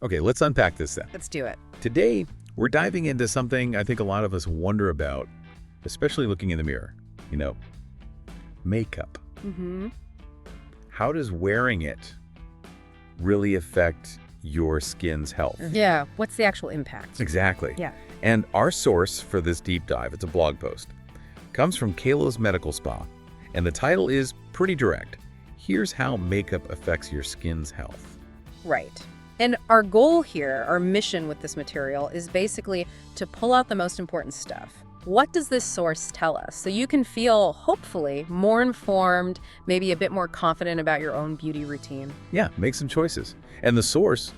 Okay, let's unpack this then. Let's do it. Today, we're diving into something I think a lot of us wonder about, especially looking in the mirror. Makeup. How does wearing it really affect your skin's health? Yeah, what's the actual impact? Exactly. Yeah. And our source for this deep dive, it's a blog post, comes from Kalos Medical Spa, and the title is pretty direct. Here's how makeup affects your skin's health. Right. And our goal here, our mission with this material, is basically to pull out the most important stuff. What does this source tell us? So you can feel, hopefully, more informed, maybe a bit more confident about your own beauty routine. Yeah, make some choices. And the source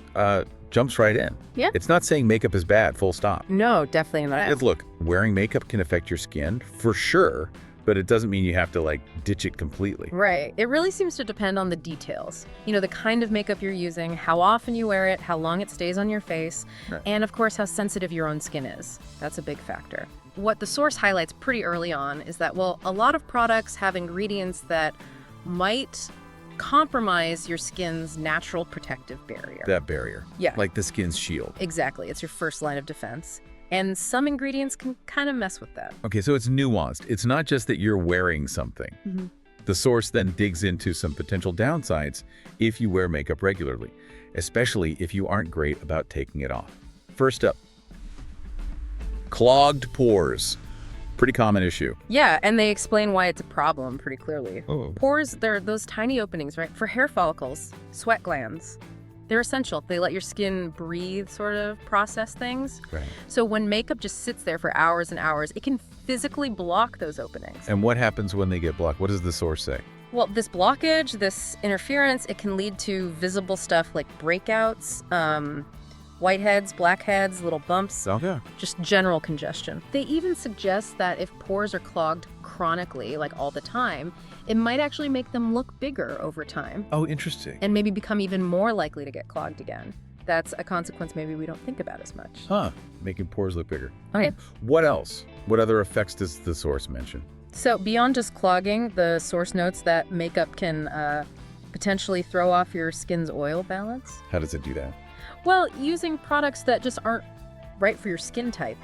jumps right in. Yeah. It's not saying makeup is bad, full stop. No, definitely not. Look, wearing makeup can affect your skin, for sure, but it doesn't mean you have to, ditch it completely. Right. It really seems to depend on the details. The kind of makeup you're using, how often you wear it, how long it stays on your face, and of course, how sensitive your own skin is. That's a big factor. What the source highlights pretty early on is that, well, a lot of products have ingredients that might compromise your skin's natural protective barrier. That barrier. Yeah. Like the skin's shield. Exactly. It's your first line of defense. And some ingredients can kind of mess with that. Okay, so it's nuanced. It's not just that you're wearing something. The source then digs into some potential downsides if you wear makeup regularly, especially if you aren't great about taking it off. First up, clogged pores. Pretty common issue. Yeah, and they explain why it's a problem pretty clearly. Oh. Pores, they're those tiny openings, right? For hair follicles, sweat glands. They're essential. They let your skin breathe, sort of process things. Right. So when makeup just sits there for hours and hours, it can physically block those openings. And what happens when they get blocked? What does the source say? Well, this blockage, this interference, it can lead to visible stuff like breakouts, whiteheads, blackheads, little bumps, just general congestion. They even suggest that if pores are clogged chronically, like all the time, it might actually make them look bigger over time. Oh, interesting. And maybe become even more likely to get clogged again. That's a consequence maybe we don't think about as much. Making pores look bigger. Okay. What else? What other effects does the source mention? So beyond just clogging, the source notes that makeup can potentially throw off your skin's oil balance. How does it do that? Well, using products that just aren't right for your skin type,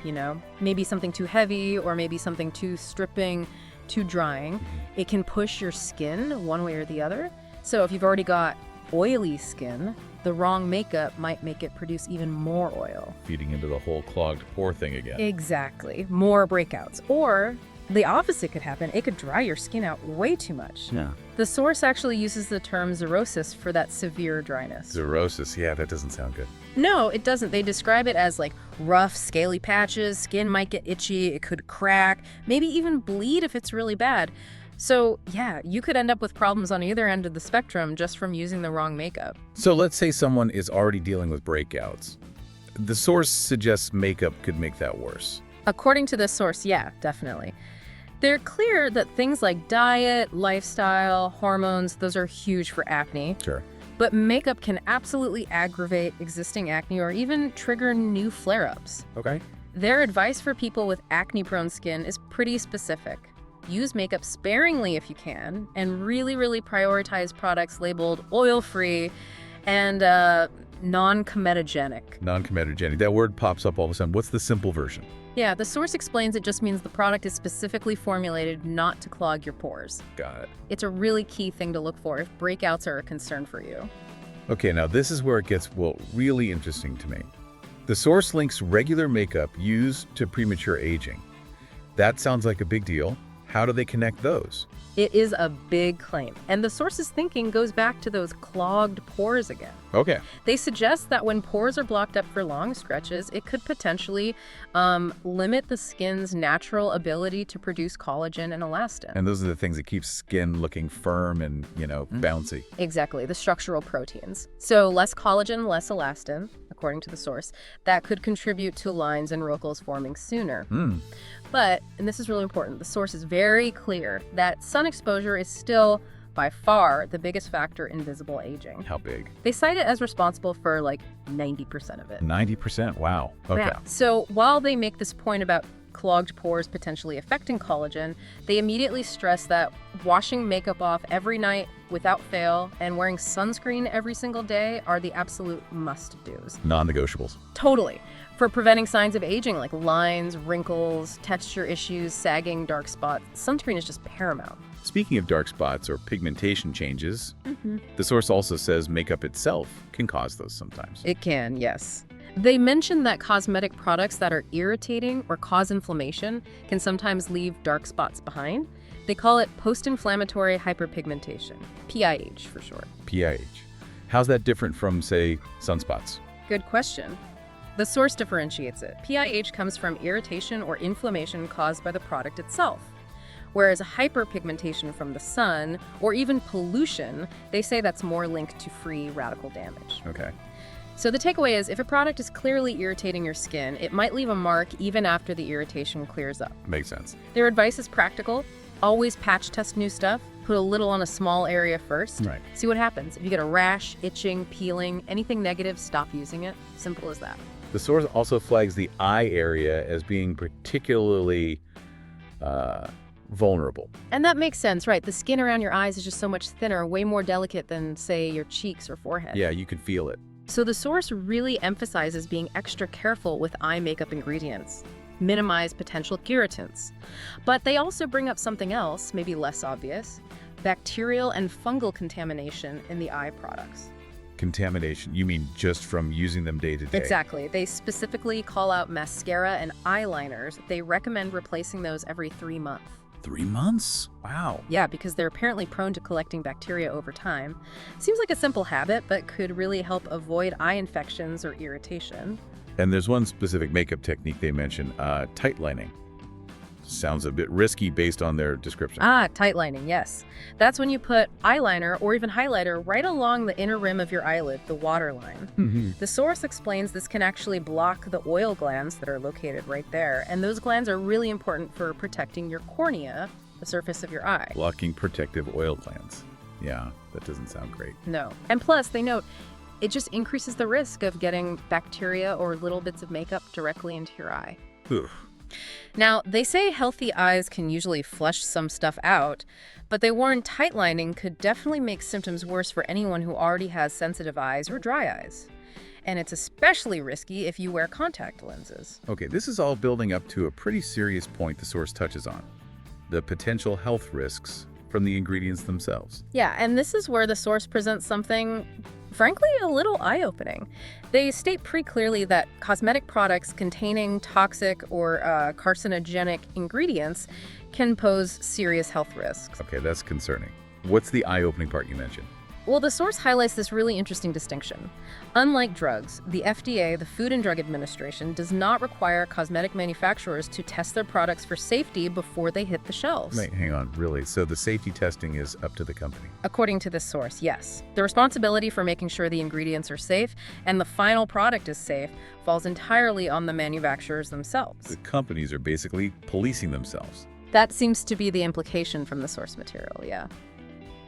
maybe something too heavy or maybe something too stripping, too drying, it can push your skin one way or the other. So if you've already got oily skin, the wrong makeup might make it produce even more oil. Feeding into the whole clogged pore thing again. Exactly. More breakouts. Or the opposite could happen. It could dry your skin out way too much. Yeah. The source actually uses the term xerosis for that severe dryness. Xerosis, yeah, that doesn't sound good. No, it doesn't. They describe it as rough, scaly patches. Skin might get itchy. It could crack, maybe even bleed if it's really bad. So yeah, you could end up with problems on either end of the spectrum just from using the wrong makeup. So let's say someone is already dealing with breakouts. The source suggests makeup could make that worse. According to this source, yeah, definitely. They're clear that things like diet, lifestyle, hormones, those are huge for acne. Sure. But makeup can absolutely aggravate existing acne or even trigger new flare-ups. Okay. Their advice for people with acne-prone skin is pretty specific. Use makeup sparingly if you can, and really, really prioritize products labeled oil-free and non-comedogenic. Non-comedogenic. That word pops up all of a sudden. What's the simple version? Yeah, the source explains it just means the product is specifically formulated not to clog your pores. Got it. It's a really key thing to look for if breakouts are a concern for you. Okay, now this is where it gets, really interesting to me. The source links regular makeup used to premature aging. That sounds like a big deal. How do they connect those? It is a big claim, and the source's thinking goes back to those clogged pores again. Okay. They suggest that when pores are blocked up for long stretches, it could potentially limit the skin's natural ability to produce collagen and elastin. And those are the things that keep skin looking firm and, bouncy. Exactly, the structural proteins. So less collagen, less elastin, according to the source, that could contribute to lines and wrinkles forming sooner. But, and this is really important, the source is very clear that sun exposure is still by far the biggest factor in visible aging. How big? They cite it as responsible for 90% of it. 90%? Wow. Okay. Yeah. So while they make this point about clogged pores potentially affecting collagen, they immediately stress that washing makeup off every night without fail and wearing sunscreen every single day are the absolute must-dos. Non-negotiables. Totally. For preventing signs of aging like lines, wrinkles, texture issues, sagging, dark spots, sunscreen is just paramount. Speaking of dark spots or pigmentation changes, the source also says makeup itself can cause those sometimes. It can, yes. They mention that cosmetic products that are irritating or cause inflammation can sometimes leave dark spots behind. They call it post-inflammatory hyperpigmentation, PIH for short. PIH. How's that different from, say, sunspots? Good question. The source differentiates it. PIH comes from irritation or inflammation caused by the product itself. Whereas hyperpigmentation from the sun, or even pollution, they say that's more linked to free radical damage. Okay. So the takeaway is, if a product is clearly irritating your skin, it might leave a mark even after the irritation clears up. Makes sense. Their advice is practical. Always patch test new stuff. Put a little on a small area first. Right. See what happens. If you get a rash, itching, peeling, anything negative, stop using it. Simple as that. The source also flags the eye area as being particularly vulnerable. And that makes sense, right? The skin around your eyes is just so much thinner, way more delicate than, say, your cheeks or forehead. Yeah, you can feel it. So the source really emphasizes being extra careful with eye makeup ingredients. Minimize potential irritants. But they also bring up something else, maybe less obvious: bacterial and fungal contamination in the eye products. Contamination, you mean just from using them day to day? Exactly. They specifically call out mascara and eyeliners. They recommend replacing those every 3 months. 3 months? Wow. Yeah, because they're apparently prone to collecting bacteria over time. Seems like a simple habit, but could really help avoid eye infections or irritation. And there's one specific makeup technique they mention, tight lining. Sounds a bit risky based on their description. Tight lining, yes. That's when you put eyeliner or even highlighter right along the inner rim of your eyelid, the waterline. The source explains this can actually block the oil glands that are located right there, and those glands are really important for protecting your cornea, the surface of your eye. Blocking protective oil glands. Yeah, that doesn't sound great. No. And plus, they note, it just increases the risk of getting bacteria or little bits of makeup directly into your eye. Oof. Now, they say healthy eyes can usually flush some stuff out, but they warn tight lining could definitely make symptoms worse for anyone who already has sensitive eyes or dry eyes. And it's especially risky if you wear contact lenses. Okay, this is all building up to a pretty serious point the source touches on: the potential health risks from the ingredients themselves. Yeah, and this is where the source presents something, frankly, a little eye-opening. They state pretty clearly that cosmetic products containing toxic or carcinogenic ingredients can pose serious health risks. Okay, that's concerning. What's the eye-opening part you mentioned? Well, the source highlights this really interesting distinction. Unlike drugs, the FDA, the Food and Drug Administration, does not require cosmetic manufacturers to test their products for safety before they hit the shelves. Wait, hang on, really? So the safety testing is up to the company? According to this source, yes. The responsibility for making sure the ingredients are safe and the final product is safe falls entirely on the manufacturers themselves. The companies are basically policing themselves. That seems to be the implication from the source material, yeah.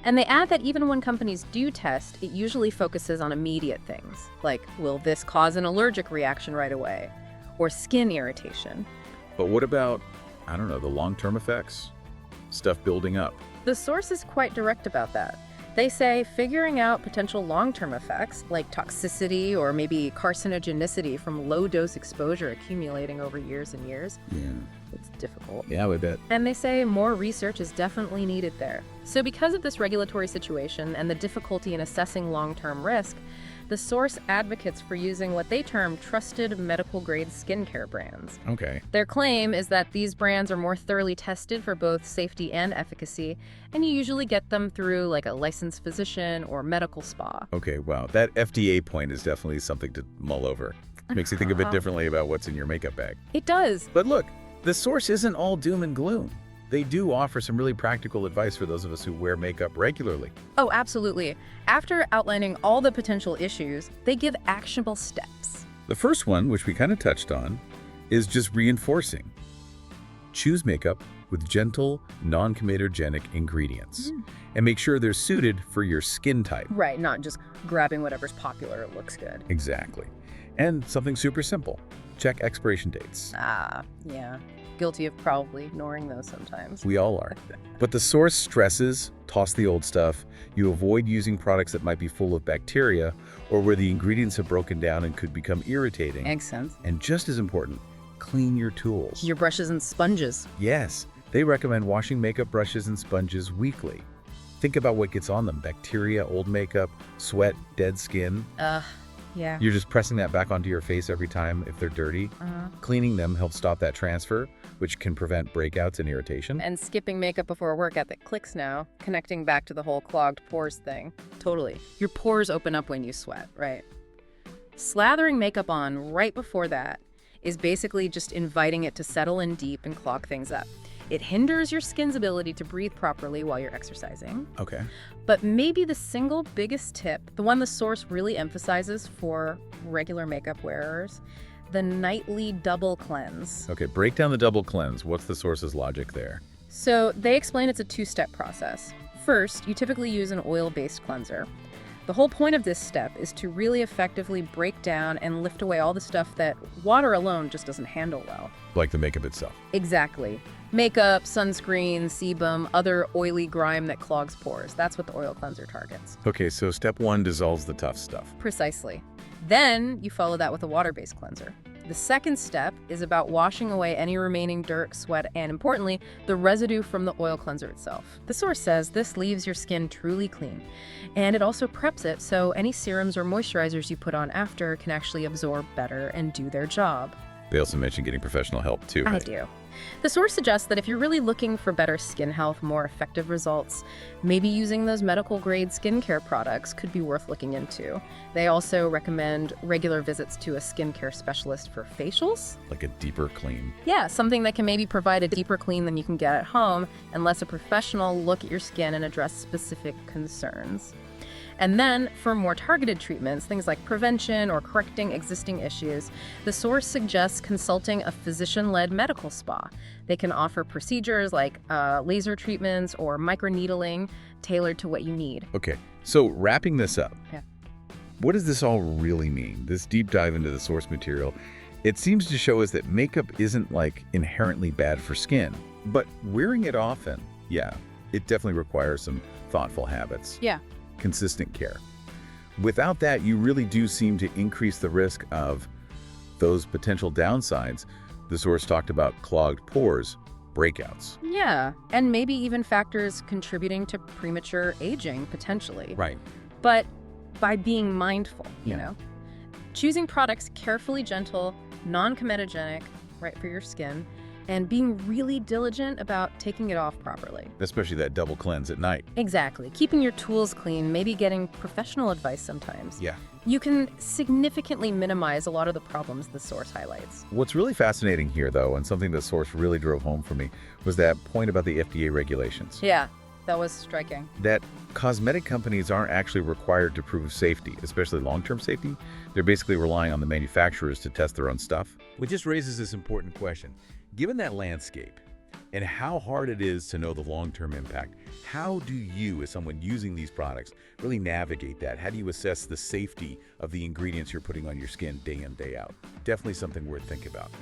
And they add that even when companies do test, it usually focuses on immediate things, like, will this cause an allergic reaction right away, or skin irritation? But what about, I don't know, the long-term effects? Stuff building up. The source is quite direct about that. They say figuring out potential long-term effects, like toxicity or maybe carcinogenicity from low-dose exposure accumulating over years and years, it's difficult. Yeah, I bet. And they say more research is definitely needed there. So because of this regulatory situation and the difficulty in assessing long-term risk, the source advocates for using what they term trusted medical-grade skincare brands. Okay. Their claim is that these brands are more thoroughly tested for both safety and efficacy, and you usually get them through like a licensed physician or medical spa. Okay, wow. That FDA point is definitely something to mull over. Makes you think a bit differently about what's in your makeup bag. It does. But look, the source isn't all doom and gloom. They do offer some really practical advice for those of us who wear makeup regularly. Oh, absolutely. After outlining all the potential issues, they give actionable steps. The first one, which we kind of touched on, is just reinforcing. Choose makeup with gentle, non-comedogenic ingredients. And make sure they're suited for your skin type. Right, not just grabbing whatever's popular or looks good. Exactly. And something super simple. Check expiration dates. Yeah. Guilty of probably ignoring those sometimes. We all are. But the source stresses, toss the old stuff. You avoid using products that might be full of bacteria or where the ingredients have broken down and could become irritating. Makes sense. And just as important, clean your tools. Your brushes and sponges. Yes, they recommend washing makeup brushes and sponges weekly. Think about what gets on them: bacteria, old makeup, sweat, dead skin. Yeah. You're just pressing that back onto your face every time if they're dirty. Cleaning them helps stop that transfer, which can prevent breakouts and irritation. And skipping makeup before a workout that clicks now, connecting back to the whole clogged pores thing. Totally. Your pores open up when you sweat, right? Slathering makeup on right before that is basically just inviting it to settle in deep and clog things up. It hinders your skin's ability to breathe properly while you're exercising. Okay. But maybe the single biggest tip, the one the source really emphasizes for regular makeup wearers, the nightly double cleanse. Okay, break down the double cleanse. What's the source's logic there? So they explain it's a two-step process. First, you typically use an oil-based cleanser. The whole point of this step is to really effectively break down and lift away all the stuff that water alone just doesn't handle well. Like the makeup itself. Exactly. Makeup, sunscreen, sebum, other oily grime that clogs pores. That's what the oil cleanser targets. Okay, so step one dissolves the tough stuff. Precisely. Then you follow that with a water-based cleanser. The second step is about washing away any remaining dirt, sweat, and importantly, the residue from the oil cleanser itself. The source says this leaves your skin truly clean, and it also preps it so any serums or moisturizers you put on after can actually absorb better and do their job. They also mentioned getting professional help too, right? I do. The source suggests that if you're really looking for better skin health, more effective results, maybe using those medical-grade skincare products could be worth looking into. They also recommend regular visits to a skincare specialist for facials. Like a deeper clean. Yeah, something that can maybe provide a deeper clean than you can get at home and lets a professional look at your skin and address specific concerns. And then, for more targeted treatments, things like prevention or correcting existing issues, the source suggests consulting a physician-led medical spa. They can offer procedures like laser treatments or microneedling tailored to what you need. Okay, so wrapping this up, Yeah. what does this all really mean? This deep dive into the source material, it seems to show us that makeup isn't like inherently bad for skin, but wearing it often, yeah, it definitely requires some thoughtful habits. Yeah. Consistent care. Without that, you really do seem to increase the risk of those potential downsides. The source talked about clogged pores, breakouts. Yeah, and maybe even factors contributing to premature aging, potentially. Right. But by being mindful, you Yeah. know? Choosing products carefully gentle, non-comedogenic, right for your skin, and being really diligent about taking it off properly. Especially that double cleanse at night. Exactly. Keeping your tools clean, maybe getting professional advice sometimes. Yeah. You can significantly minimize a lot of the problems the source highlights. What's really fascinating here, though, and something the source really drove home for me, was that point about the FDA regulations. Yeah, that was striking. That cosmetic companies aren't actually required to prove safety, especially long-term safety. They're basically relying on the manufacturers to test their own stuff. Which just raises this important question. Given that landscape and how hard it is to know the long-term impact, how do you, as someone using these products, really navigate that? How do you assess the safety of the ingredients you're putting on your skin day in, day out? Definitely something worth thinking about.